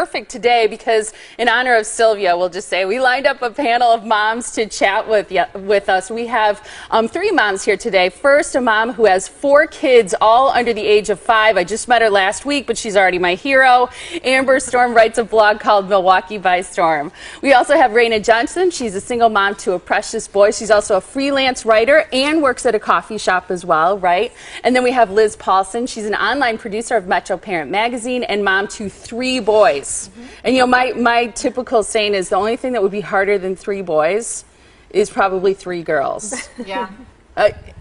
Perfect today because in honor of Sylvia, we'll just say we lined up a panel of moms to chat with us. We have 3 moms here today. First, a mom who has 4 kids, all under the age of 5. I just met her last week, but she's already my hero. Amber Storm writes a blog called Milwaukee by Storm. We also have Raina Johnson. She's a single mom to a precious boy. She's also a freelance writer and works at a coffee shop as well, right? And then we have Liz Paulson. She's an online producer of Metro Parent Magazine and mom to 3 boys. And you know, my typical saying is the only thing that would be harder than 3 boys is probably 3 girls. Yeah.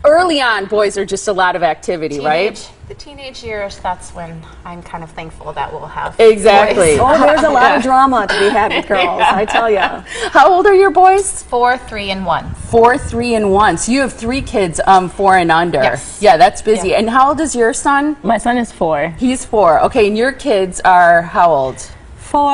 Early on, boys are just a lot of activity, right? The teenage years, that's when I'm kind of thankful that we'll have exactly. boys. Oh, there's a lot of drama to be had with girls, I tell you. How old are your boys? 4, 3, and 1. 4, 3, and 1. So you have 3 kids, 4 and under. Yes. Yeah, that's busy. Yeah. And how old is your son? My son is 4. He's 4. Okay, and your kids are how old? 4,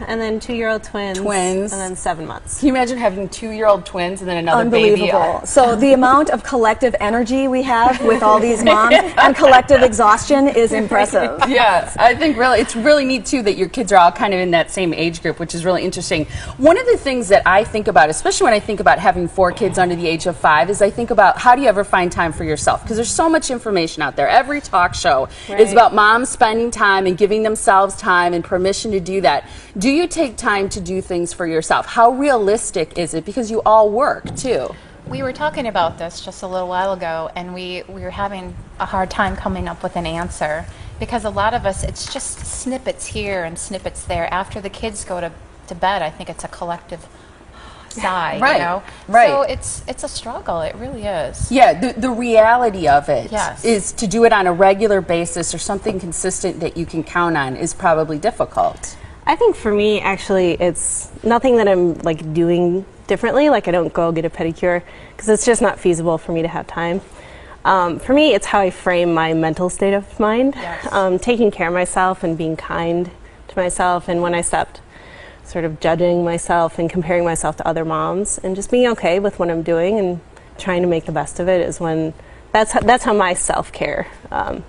and then 2-year-old twins. Twins. And then 7 months. Can you imagine having 2-year-old twins and then another baby? Unbelievable. So the amount of collective energy we have with all these moms and collective exhaustion is impressive. Yeah, I think really it's really neat too that your kids are all kind of in that same age group, which is really interesting. One of the things that I think about, especially when I think about having 4 kids under the age of 5, is I think about how do you ever find time for yourself? Because there's so much information out there. Every talk show is about moms spending time and giving themselves time and permission to do that. Do you take time to do things for yourself? How realistic is it? Because you all work too. We were talking about this just a little while ago, and we were having a hard time coming up with an answer because a lot of us, it's just snippets here and snippets there. After the kids go to bed, I think it's a collective sigh, right, you know? Right. So it's a struggle. It really is. Yeah, the reality of it Yes. is to do it on a regular basis or something consistent that you can count on is probably difficult. I think for me, actually, it's nothing that I'm like doing differently. Like I don't go get a pedicure because it's just not feasible for me to have time. For me, it's how I frame my mental state of mind. Yes. Taking care of myself and being kind to myself, and when I stopped sort of judging myself and comparing myself to other moms and just being okay with what I'm doing and trying to make the best of it is when that's how my self-care.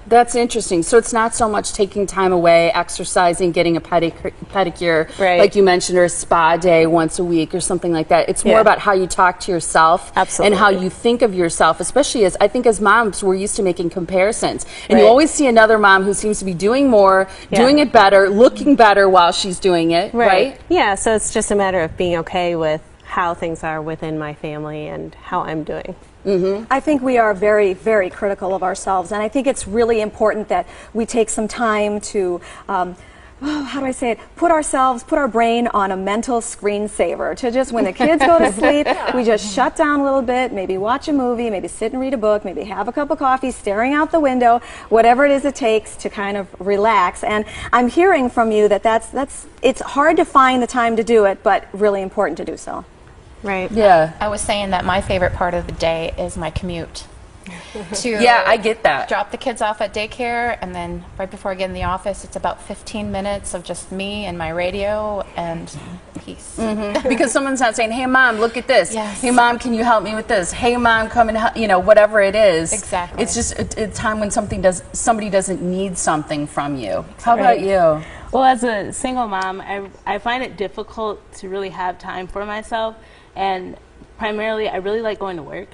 That's interesting. So it's not so much taking time away, exercising, getting a pedicure, right, like you mentioned, or a spa day once a week or something like that. It's more about how you talk to yourself. Absolutely. And how you think of yourself, especially as I think as moms, we're used to making comparisons. And right, you always see another mom who seems to be doing more, doing it better, looking better while she's doing it, right? Yeah, so it's just a matter of being okay with how things are within my family and how I'm doing. I think we are very, very critical of ourselves, and I think it's really important that we take some time to, how do I say it, put our brain on a mental screensaver to just, when the kids go to sleep, we just shut down a little bit, maybe watch a movie, maybe sit and read a book, maybe have a cup of coffee, staring out the window, whatever it is it takes to kind of relax. And I'm hearing from you that it's hard to find the time to do it, but really important to do so. Right. Yeah. I was saying that my favorite part of the day is my commute. Yeah, I get that. Drop the kids off at daycare, and then right before I get in the office, it's about 15 minutes of just me and my radio and peace. Because someone's not saying, hey mom, look at this. Yes. Hey mom, can you help me with this? Hey mom, come and help, you know, whatever it is. Exactly. It's just a time when somebody doesn't need something from you. How about you? Well, as a single mom, I find it difficult to really have time for myself, and primarily I really like going to work.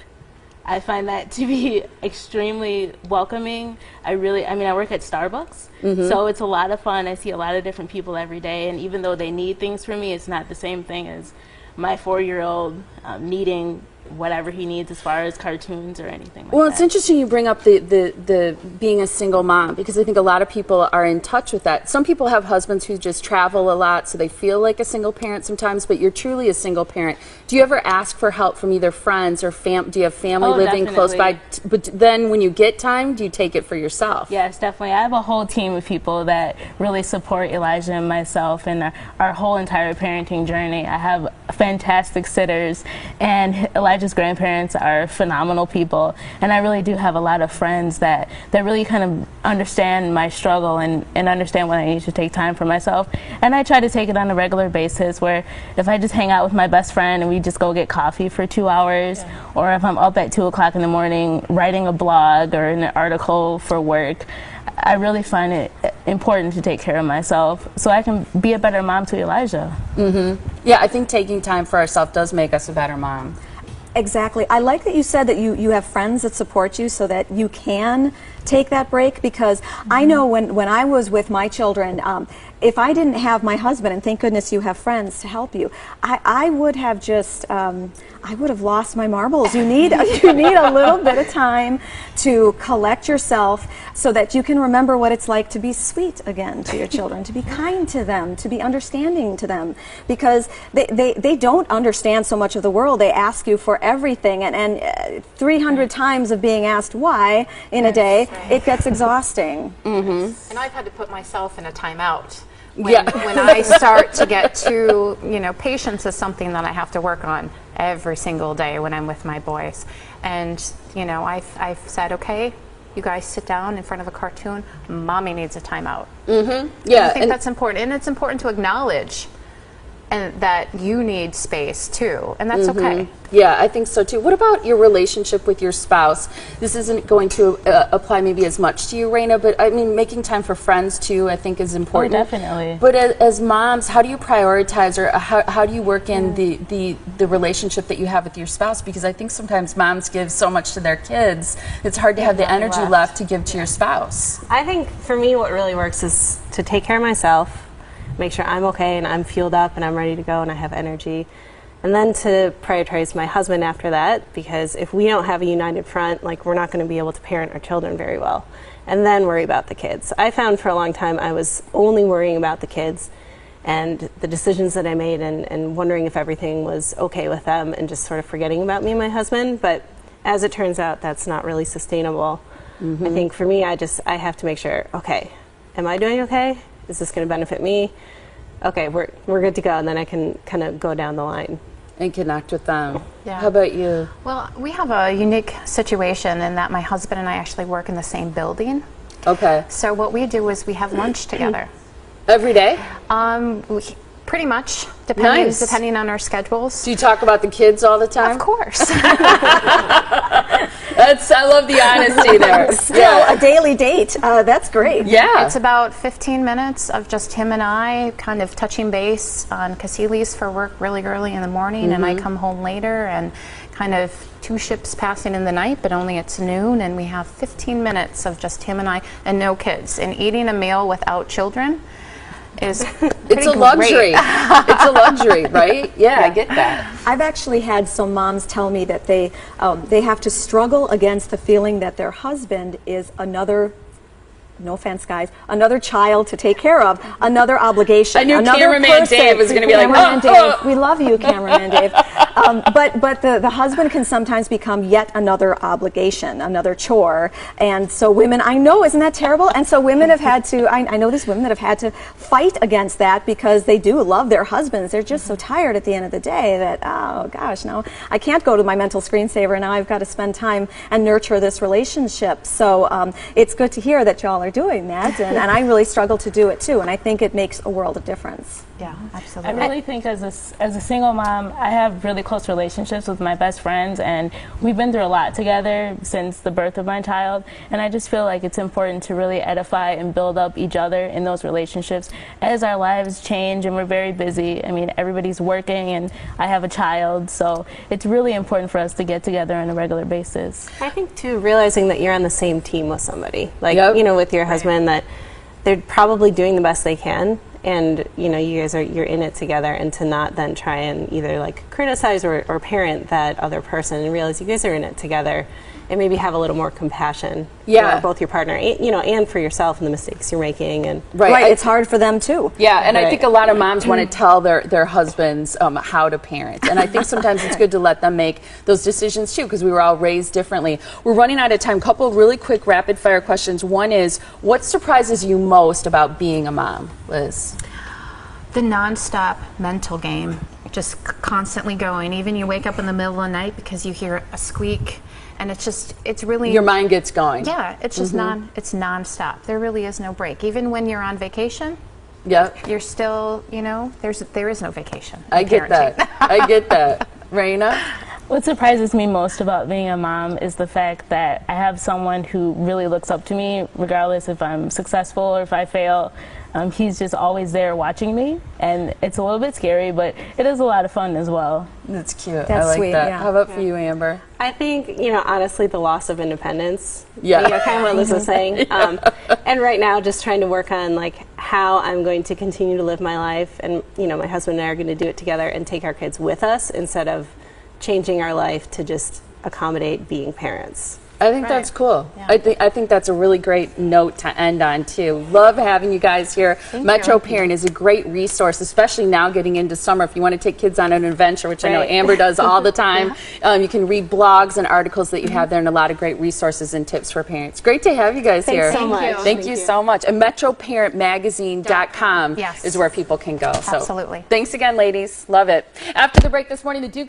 I find that to be extremely welcoming. I work at Starbucks, so it's a lot of fun. I see a lot of different people every day, and even though they need things from me, it's not the same thing as my 4-year-old needing whatever he needs as far as cartoons or anything like that. Well, it's interesting you bring up the being a single mom, because I think a lot of people are in touch with that. Some people have husbands who just travel a lot, so they feel like a single parent sometimes, but you're truly a single parent. Do you ever ask for help from either friends or do you have family living close by? But then when you get time, do you take it for yourself? Yes, definitely. I have a whole team of people that really support Elijah and myself and our whole entire parenting journey. I have fantastic sitters, and Elijah's grandparents are phenomenal people, and I really do have a lot of friends that really kind of understand my struggle and understand when I need to take time for myself. And I try to take it on a regular basis, where if I just hang out with my best friend and we just go get coffee for 2 hours, or if I'm up at 2 o'clock in the morning writing a blog or an article for work, I really find it important to take care of myself so I can be a better mom to Elijah. Yeah, I think taking time for ourselves does make us a better mom. Exactly. I like that you said that you have friends that support you so that you can take that break, because I know when I was with my children, if I didn't have my husband, and thank goodness you have friends to help you, I would have just, I would have lost my marbles. You need a little bit of time to collect yourself so that you can remember what it's like to be sweet again to your children, to be kind to them, to be understanding to them, because they don't understand so much of the world. They ask you for everything, and 300 times of being asked why in a day, it gets exhausting. And I've had to put myself in a timeout. When I start to get too, patience is something that I have to work on every single day when I'm with my boys. And, I've said, okay, you guys sit down in front of a cartoon. Mommy needs a timeout. Yeah, I think that's important. And it's important to acknowledge and that you need space too, and that's okay. Yeah, I think so too. What about your relationship with your spouse? This isn't going to apply maybe as much to you, Raina, but I mean, making time for friends too, I think is important. Oh, definitely. But as moms, how do you prioritize, or how do you work in the relationship that you have with your spouse? Because I think sometimes moms give so much to their kids, it's hard to have the energy left to give to your spouse. I think for me what really works is to take care of myself, make sure I'm okay and I'm fueled up and I'm ready to go and I have energy. And then to prioritize my husband after that, because if we don't have a united front, like, we're not going to be able to parent our children very well. And then worry about the kids. I found for a long time I was only worrying about the kids and the decisions that I made, and wondering if everything was okay with them, and just sort of forgetting about me and my husband. But as it turns out, that's not really sustainable. I think for me, I have to make sure, okay, am I doing okay? Is this going to benefit me? Okay, we're good to go, and then I can kind of go down the line and connect with them. Yeah. How about you? Well, we have a unique situation in that my husband and I actually work in the same building. Okay. So what we do is we have lunch together. Every day? Pretty much, Nice. depending on our schedules. Do you talk about the kids all the time? Of course. I love the honesty there. Still a daily date. That's great. Yeah. It's about 15 minutes of just him and I kind of touching base on, because he leaves for work really early in the morning and I come home later, and kind of two ships passing in the night, but only it's noon, and we have 15 minutes of just him and I and no kids. And eating a meal without children is it's a luxury. It's a luxury, right? Yeah, I get that. I've actually had some moms tell me that they have to struggle against the feeling that their husband is another, no offense guys, another child to take care of, another obligation. I knew another Cameraman person. Dave was going to be like, Cameraman Dave, we love you, Cameraman Dave. But the husband can sometimes become yet another obligation, another chore. And so women, I know, isn't that terrible? And so women have had to, I know there's women that have had to fight against that, because they do love their husbands. They're just so tired at the end of the day that, oh gosh, no, I can't go to my mental screensaver, now I've got to spend time and nurture this relationship. So it's good to hear that y'all are doing that, and I really struggle to do it too, and I think it makes a world of difference. Yeah, absolutely. I really think as a single mom, I have really close relationships with my best friends, and we've been through a lot together since the birth of my child, and I just feel like it's important to really edify and build up each other in those relationships as our lives change and we're very busy. I mean, everybody's working and I have a child, so it's really important for us to get together on a regular basis. I think too, realizing that you're on the same team with somebody, like, with your husband, that they're probably doing the best they can, and you guys you're in it together, and to not then try and either like criticize or parent that other person, and realize you guys are in it together, and maybe have a little more compassion for both your partner, and for yourself and the mistakes you're making. And right, it's hard for them too. Yeah, and I think a lot of moms want to tell their husbands how to parent, and I think sometimes it's good to let them make those decisions too, because we were all raised differently. We're running out of time. Couple really quick rapid fire questions. One is, what surprises you most about being a mom, Liz? The nonstop mental game, just constantly going. Even you wake up in the middle of the night because you hear a squeak, and it's really, your mind gets going. Yeah, it's just it's nonstop. There really is no break. Even when you're on vacation, you're still, there is no vacation. I get that. I get that. Raina? What surprises me most about being a mom is the fact that I have someone who really looks up to me, regardless if I'm successful or if I fail. He's just always there watching me, and it's a little bit scary, but it is a lot of fun as well. That's cute. That's I like sweet, that. yeah. How about for you, Amber? I think, honestly, the loss of independence. Yeah. Kind of what Liz was saying. And right now, just trying to work on, how I'm going to continue to live my life. And, my husband and I are going to do it together and take our kids with us instead of changing our life to just accommodate being parents. I think that's cool. Yeah. I think that's a really great note to end on, too. Love having you guys here. Metro Parent is a great resource, especially now getting into summer. If you want to take kids on an adventure, which I know Amber does all the time, you can read blogs and articles that you have there and a lot of great resources and tips for parents. Great to have you guys here. Thanks so much. Thank you so much. And MetroParentMagazine.com Yes. is where people can go. So Absolutely. thanks again, ladies. Love it. After the break this morning, the Duke